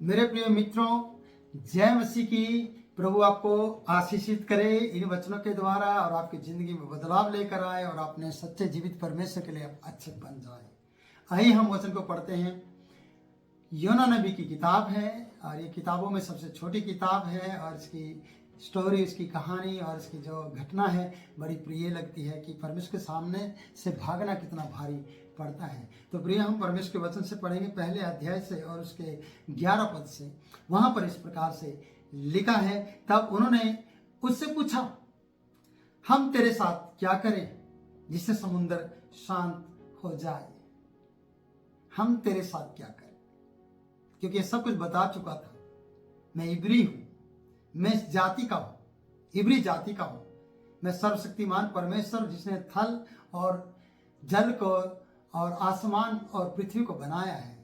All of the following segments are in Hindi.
मेरे प्रिय मित्रों, जय मसीह की। प्रभु आपको आशीषित करे इन वचनों के द्वारा और आपकी जिंदगी में बदलाव लेकर आए और अपने सच्चे जीवित परमेश्वर के लिए आप अच्छे बन जाए। आइए हम वचन को पढ़ते हैं। योना नबी की किताब है और ये किताबों में सबसे छोटी किताब है और इसकी स्टोरी, इसकी कहानी और इसकी जो घटना है बड़ी प्रिय लगती है कि परमेश्वर के सामने से भागना कितना भारी पड़ता है। तो प्रिय, हम परमेश्वर के वचन से पढ़ेंगे पहले अध्याय से और उसके 11 पद से। वहां पर इस प्रकार से लिखा है, तब उन्होंने उससे पूछा, हम तेरे साथ क्या करें जिससे समुद्र शांत हो जाए। हम तेरे साथ क्या करें, क्योंकि ये सब कुछ बता चुका था। मैं इब्री हूं, मैं इस जाति का हूं, इब्री जाति का हूं। मैं सर्वशक्तिमान परमेश्वर जिसने थल और जल को और आसमान और पृथ्वी को बनाया है,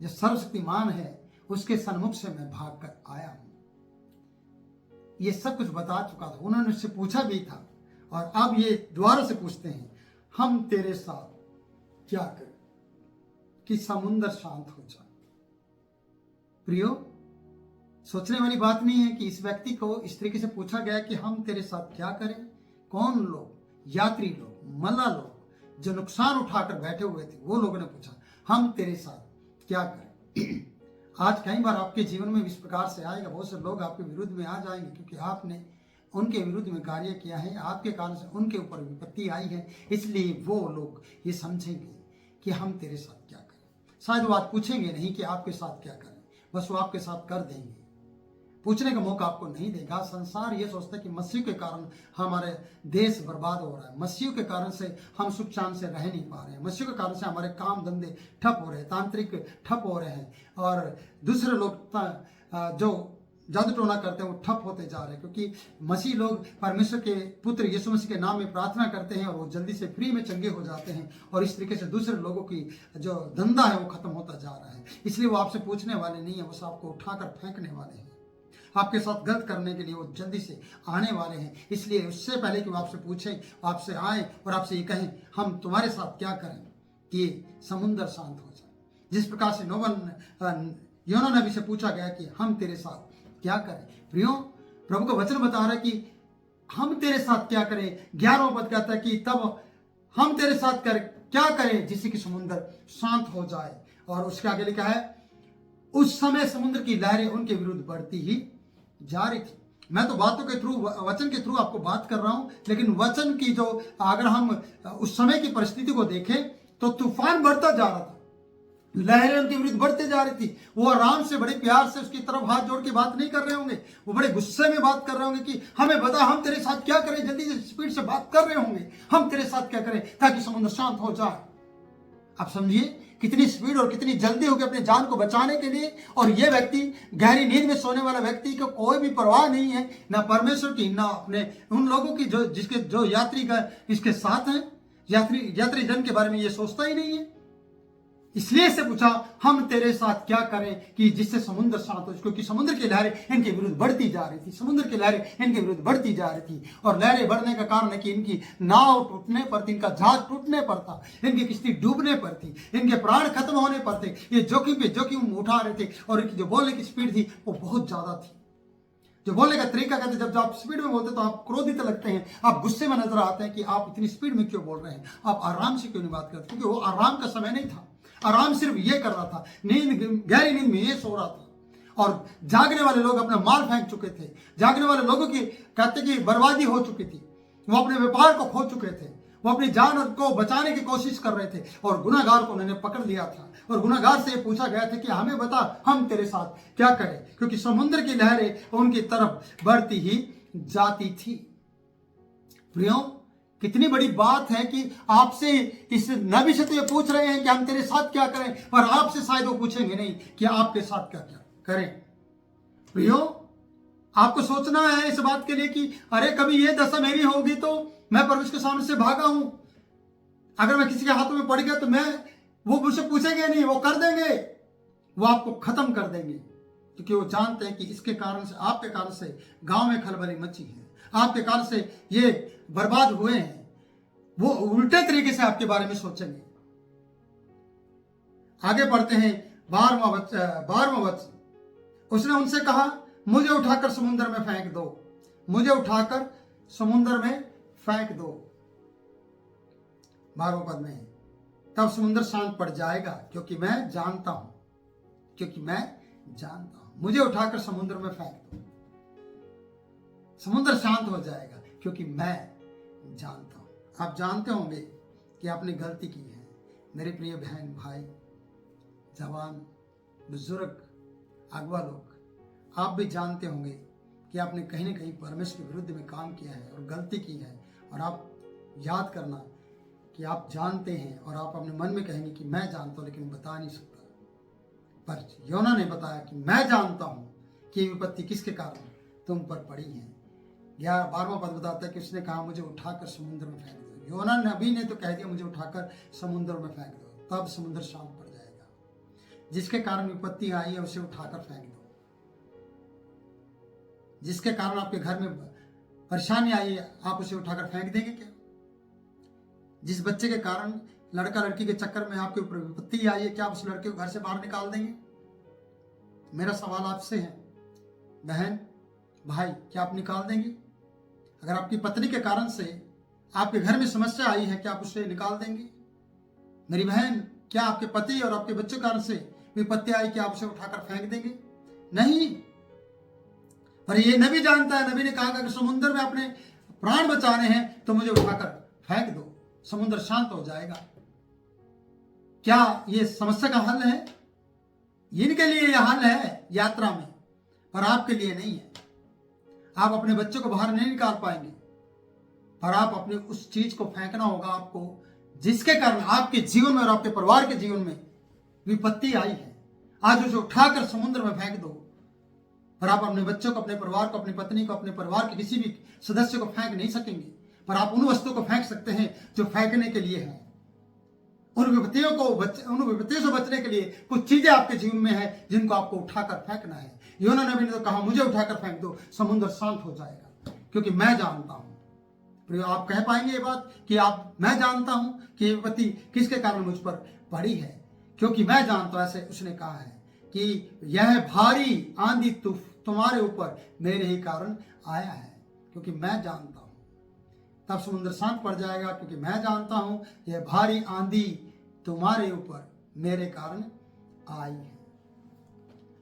जो सर्वशक्तिमान है, उसके सन्मुख से मैं भाग कर आया हूं। ये सब कुछ बता चुका था। उन्होंने उससे पूछा भी था और अब ये दोबारा से पूछते हैं, हम तेरे साथ क्या करें कि समुद्र शांत हो जाए। प्रियो, सोचने वाली बात नहीं है कि इस व्यक्ति को इस तरीके से पूछा गया कि हम तेरे साथ क्या करें। कौन लोग? यात्री लोग, मल्ला लोग जो नुकसान उठाकर बैठे हुए थे, वो लोगों ने पूछा, हम तेरे साथ क्या करें। आज कई बार आपके जीवन में इस प्रकार से आएगा, बहुत से लोग आपके विरुद्ध में आ जाएंगे क्योंकि आपने उनके विरुद्ध में कार्य किया है, आपके कारण से उनके ऊपर विपत्ति आई है। इसलिए वो लोग ये समझेंगे कि हम तेरे साथ क्या करें। शायद वो आज पूछेंगे नहीं कि आपके साथ क्या करें, बस वो आपके साथ कर देंगे। पूछने का मौका आपको नहीं देगा। संसार ये सोचता है कि मसीह के कारण हमारे देश बर्बाद हो रहा है, मसीह के कारण से हम सुख शांत से रह नहीं पा रहे हैं, मसीह के कारण से हमारे काम धंधे ठप हो रहे हैं, तांत्रिक ठप हो रहे हैं और दूसरे लोग जो जादू टोना करते हैं वो ठप होते जा रहे हैं, क्योंकि मसीह लोग परमेश्वर के पुत्र यीशु मसीह के नाम में प्रार्थना करते हैं और वो जल्दी से फ्री में चंगे हो जाते हैं और इस तरीके से दूसरे लोगों की जो धंधा है वो खत्म होता जा रहा है। इसलिए वो आपसे पूछने वाले नहीं है, वो आपको उठाकर फेंकने वाले हैं। आपके साथ गलत करने के लिए वो जल्दी से आने वाले हैं। इसलिए उससे पहले कि वो आपसे पूछें, आपसे आए और आपसे ये कहें, हम तुम्हारे साथ क्या करें कि समुद्र शांत हो जाए। जिस प्रकार से योना नबी से पूछा गया कि हम तेरे साथ क्या करें। प्रियो, प्रभु का वचन बता रहा है कि हम तेरे साथ क्या करें। 11वां पद कहता है कि तब हम तेरे साथ क्या करें जिससे कि समुद्र शांत हो जाए। और उसके आगे लिखा है, उस समय समुद्र की लहरें उनके विरुद्ध बढ़ती ही जा रही थी। मैं तो बातों के थ्रू, वचन के थ्रू आपको बात कर रहा हूं, लेकिन वचन की जो अगर हम उस समय की परिस्थिति को देखें तो तूफान बढ़ता जा रहा था, लहरें उनके विरुद्ध बढ़ते जा रही थी। वो आराम से बड़े प्यार से उसकी तरफ हाथ जोड़ के बात नहीं कर रहे होंगे, वो बड़े गुस्से में बात कर रहे होंगे कि हमें बता, हम तेरे साथ क्या करें। जल्दी से स्पीड से बात कर रहे होंगे, हम तेरे साथ क्या करें ताकि समुद्र शांत हो जाए। आप समझिए कितनी स्पीड और कितनी जल्दी होगी अपनी जान को बचाने के लिए। और ये व्यक्ति, गहरी नींद में सोने वाला व्यक्ति को कोई भी परवाह नहीं है, ना परमेश्वर की, ना अपने उन लोगों की जो यात्री का इसके साथ हैं। यात्री जन के बारे में ये सोचता ही नहीं है। इसलिए इससे पूछा, हम तेरे साथ क्या करें कि जिससे समुद्र शांत हो। क्योंकि समुद्र की लहरें इनके विरुद्ध बढ़ती जा रही थी, समुद्र की लहरें इनके विरुद्ध बढ़ती जा रही थी। और लहरें बढ़ने का कारण है कि इनकी नाव टूटने पर थी, इनका जहाज टूटने पर था, इनकी किश्ती डूबने पर थी, इनके प्राण खत्म होने पर थे। ये जोखिम पे जोखिम उठा रहे थे और इनकी जो बोलने की स्पीड थी वो बहुत ज्यादा थी। जो बोलने का तरीका कहते हैं, जब आप स्पीड में बोलते हैं तो आप क्रोधित लगते हैं, आप गुस्से में नजर आते हैं कि आप इतनी स्पीड में क्यों बोल रहे हैं, आप आराम से क्यों नहीं बात करते। क्योंकि वो आराम का समय नहीं था। आराम सिर्फ ये कर रहा था, गहरी नींद में ये सो रहा था। और जागने वाले लोग अपना माल फेंक चुके थे। जागने वाले लोगों की कहते कि बर्बादी हो चुकी थी, वो अपने व्यापार को खो चुके थे, वो अपनी जान को बचाने की कोशिश कर रहे थे और गुनाहगार को उन्होंने पकड़ लिया था। और गुनाहगार से ये पूछा गया था कि हमें बता, हम तेरे साथ क्या करें, क्योंकि समुद्र की लहरें उनकी तरफ बढ़ती ही जाती थी। प्रियो, कितनी बड़ी बात है कि आपसे इस नबी से तो ये पूछ रहे हैं कि हम तेरे साथ क्या करें, पर आपसे शायद वो पूछेंगे नहीं कि आपके साथ क्या क्या करें। प्रियो, आपको सोचना है इस बात के लिए कि अरे कभी ये दशा मेरी होगी तो मैं परमेश्वर के सामने से भागा हूं, अगर मैं किसी के हाथों में पड़ गया तो वो मुझसे पूछेंगे नहीं, वो कर देंगे, वो आपको खत्म कर देंगे। क्योंकि वो जानते हैं कि इसके कारण से, आपके कारण से गांव में खलबली मची है, आपके कारण से ये बर्बाद हुए हैं। वो उल्टे तरीके से आपके बारे में सोचेंगे। आगे पढ़ते हैं 12वां वचन। उसने उनसे कहा, मुझे उठाकर समुद्र में फेंक दो, मुझे उठाकर समुद्र में फेंक दो। 12वें पद में, तब समुद्र शांत पड़ जाएगा, क्योंकि मैं जानता हूं, क्योंकि मैं जानता हूं। मुझे उठाकर समुद्र में फेंक दो, समुद्र शांत हो जाएगा, क्योंकि मैं जानता हूं। आप जानते होंगे कि आपने गलती की है। मेरे प्रिय बहन भाई, जवान, बुजुर्ग, अगवा लोग, आप भी जानते होंगे कि आपने कहीं ना कहीं परमेश्वर के विरुद्ध में काम किया है और गलती की है। और आप याद करना कि आप जानते हैं और आप अपने मन में कहेंगे कि मैं जानता हूं, लेकिन बता नहीं सकता। पर योना ने बताया कि मैं जानता हूं कि विपत्ति किसके कारण तुम पर पड़ी है। 12वां पद बताता है कि उसने कहा, मुझे उठाकर समुद्र में फेंक दो। योना नबी ने तो कह दिया, मुझे उठाकर समुद्र में फेंक दो, तब समुद्र शांत पड़ जाएगा। जिसके कारण विपत्ति आई है उसे उठाकर फेंक दो। जिसके कारण आपके घर में परेशानी आई है, आप उसे उठाकर फेंक देंगे क्या? जिस बच्चे के कारण, लड़का लड़की के चक्कर में आपके ऊपर विपत्ति आई है, क्या आप उस लड़के को घर से बाहर निकाल देंगे? मेरा सवाल आपसे है, बहन भाई, क्या आप निकाल देंगे? अगर आपकी पत्नी के कारण से आपके घर में समस्या आई है, क्या आप उसे निकाल देंगे? मेरी बहन, क्या आपके पति और आपके बच्चों के कारण से विपत्ति आई, क्या आप उसे उठाकर फेंक देंगे? नहीं। पर ये नबी जानता है, नबी ने कहा कि अगर समुद्र में अपने प्राण बचाने हैं तो मुझे उठाकर फेंक दो, समुद्र शांत हो जाएगा। क्या ये समस्या का हल है? इनके लिए यह हल है यात्रा में, पर आपके लिए नहीं है। आप अपने बच्चों को बाहर नहीं निकाल पाएंगे, पर आप अपने उस चीज को फेंकना होगा आपको जिसके कारण आपके जीवन में और आपके परिवार के जीवन में विपत्ति आई है। आज उसे उठाकर समुद्र में फेंक दो। पर आप अपने बच्चों को, अपने परिवार को, अपनी पत्नी को, अपने परिवार के किसी भी सदस्य को फेंक नहीं सकेंगे, पर आप उन वस्तुओं को फेंक सकते हैं जो फेंकने के लिए है। उन विपत्तियों से बचने के लिए कुछ चीजें आपके जीवन में है जिनको आपको उठाकर फेंकना है। योना नबी ने तो कहा, मुझे उठाकर फेंक दो, समुद्र शांत हो जाएगा, क्योंकि मैं जानता हूं। प्रिय, आप कह पाएंगे ये बात कि मैं जानता हूं कि ये विपत्ति किसके कारण मुझ पर पड़ी है, क्योंकि मैं जानता हूं। ऐसे उसने कहा है कि यह भारी आंधी तुम्हारे ऊपर मेरे ही कारण आया है, क्योंकि मैं जानता हूं। तब समुद्र शांत पड़ जाएगा, क्योंकि मैं जानता हूं यह भारी आंधी तुम्हारे ऊपर मेरे कारण आई है।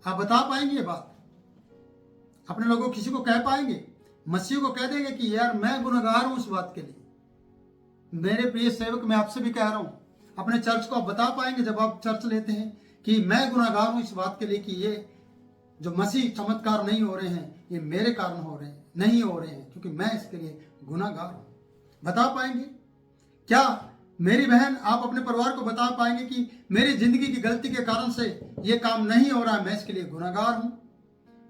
आप बता पाएंगे ये बात? अपने लोगों किसी को कह पाएंगे? मसीह को कह देंगे कि यार मैं गुनहगार हूं इस बात के लिए? मेरे प्रिय सेवक, मैं आपसे भी कह रहा हूं, अपने चर्च को आप बता पाएंगे जब आप चर्च लेते हैं कि मैं गुनहगार हूं इस बात के लिए कि ये जो मसीह चमत्कार नहीं हो रहे हैं ये मेरे कारण हो रहे हैं, नहीं हो रहे हैं, क्योंकि मैं इसके लिए गुनहगार हूं? बता पाएंगे? क्या मेरी बहन, आप अपने परिवार को बता पाएंगे कि मेरी जिंदगी की गलती के कारण से ये काम नहीं हो रहा है, मैं इसके लिए गुनहगार हूं?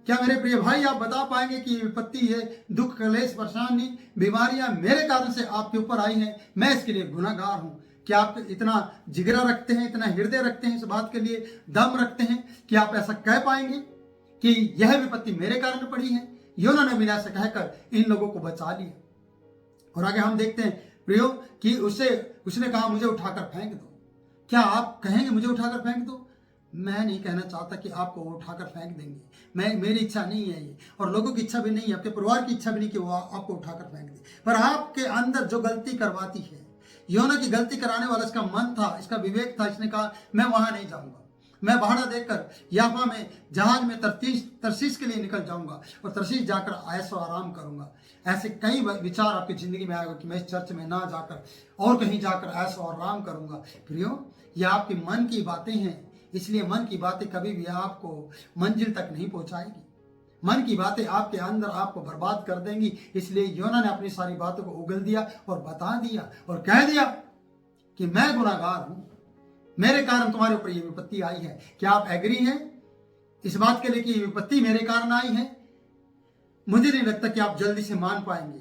क्या मेरे प्रिय भाई, आप बता पाएंगे कि विपत्ति, ये दुख, क्लेश, परेशानी, बीमारियां मेरे कारण से आपके ऊपर आई हैं, मैं इसके लिए गुनहगार हूं? क्या आप इतना जिगरा रखते हैं, इतना हृदय रखते हैं, इस बात के लिए दम रखते हैं कि आप ऐसा कह पाएंगे कि यह विपत्ति मेरे कारण पड़ी है? योना ने बिना से कहकर इन लोगों को बचा लिया। और आगे हम देखते हैं प्रियो कि उसने कहा, मुझे उठाकर फेंक दो। क्या आप कहेंगे मुझे उठाकर फेंक दो? मैं नहीं कहना चाहता कि आपको उठाकर फेंक देंगे। मेरी इच्छा नहीं है ये, और लोगों की इच्छा भी नहीं है, आपके परिवार की इच्छा भी नहीं कि वो आपको उठाकर फेंक दे। पर आपके अंदर जो गलती करवाती है, योना की गलती कराने वाला इसका मन था, इसका विवेक था। इसने कहा, मैं वहां नहीं जाऊंगा, मैं भाड़ा देकर याफा में जहाज में तरसीस के लिए निकल जाऊंगा और तरसीस जाकर ऐशो आराम करूंगा। ऐसे कई विचार आपकी जिंदगी में आएगा कि मैं इस चर्च में ना जाकर और कहीं जाकर ऐशो आराम करूंगा। प्रियो, ये आपके मन की बातें हैं, इसलिए मन की बातें कभी भी आपको मंजिल तक नहीं पहुंचाएगी। मन की बातें आपके अंदर आपको बर्बाद कर देंगी। इसलिए योना ने अपनी सारी बातों को उगल दिया और बता दिया और कह दिया कि मैं गुनाहगार हूं, मेरे कारण तुम्हारे ऊपर ये विपत्ति आई है। क्या आप एग्री हैं इस बात के लिए कि विपत्ति मेरे कारण आई है? मुझे नहीं लगता कि आप जल्दी से मान पाएंगे,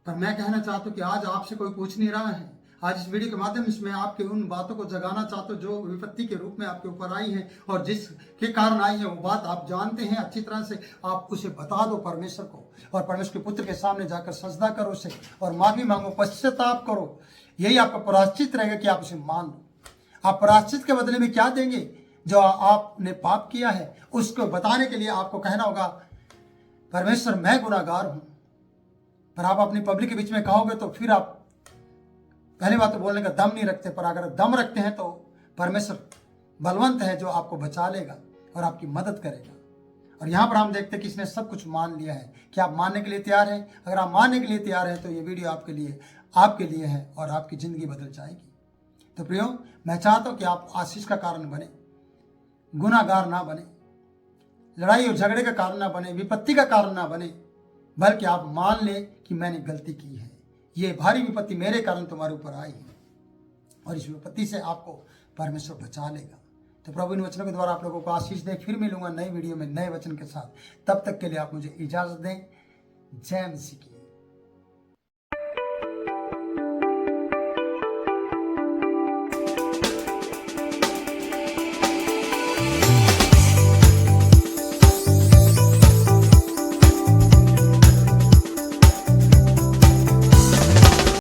पर मैं कहना चाहता हूं कि आज आपसे कोई पूछ नहीं रहा है। आज इस वीडियो के माध्यम से मैं आपके उन बातों को जगाना चाहता हूं जो विपत्ति के रूप में आपके ऊपर आई है, और जिसके कारण आई है वो बात आप जानते हैं अच्छी तरह से। आप उसे बता दो परमेश्वर को, और परमेश्वर के पुत्र के सामने जाकर सजदा करो उसे, और माफी मांगो, पश्चाताप करो। यही आपका प्रायश्चित रहेगा कि आप उसे मान लो। आप प्रायश्चित के बदले में क्या देंगे? जो आपने पाप किया है उसको बताने के लिए आपको कहना होगा परमेश्वर मैं गुनाहगार हूं। पर आप अपनी पब्लिक के बीच में कहोगे तो फिर आप पहली बात तो बोलने का दम नहीं रखते, पर अगर दम रखते हैं तो परमेश्वर बलवंत है जो आपको बचा लेगा और आपकी मदद करेगा। और यहाँ पर हम देखते हैं कि इसने सब कुछ मान लिया है। क्या आप मानने के लिए तैयार हैं? अगर आप मानने के लिए तैयार हैं तो ये वीडियो आपके लिए है और आपकी ज़िंदगी बदल जाएगी। तो प्रियो, मैं चाहता हूँ कि आप आशीष का कारण बने, गुनाहगार ना बने, लड़ाई और झगड़े का कारण ना बने, विपत्ति का कारण ना बने, बल्कि आप मान लें कि मैंने गलती की है, ये भारी विपत्ति मेरे कारण तुम्हारे ऊपर आई है और इस विपत्ति से आपको परमेश्वर बचा लेगा। तो प्रभु इन वचनों के द्वारा आप लोगों को आशीष दे। फिर मिलूंगा नई वीडियो में नए वचन के साथ। तब तक के लिए आप मुझे इजाजत दें। जय मसीह की।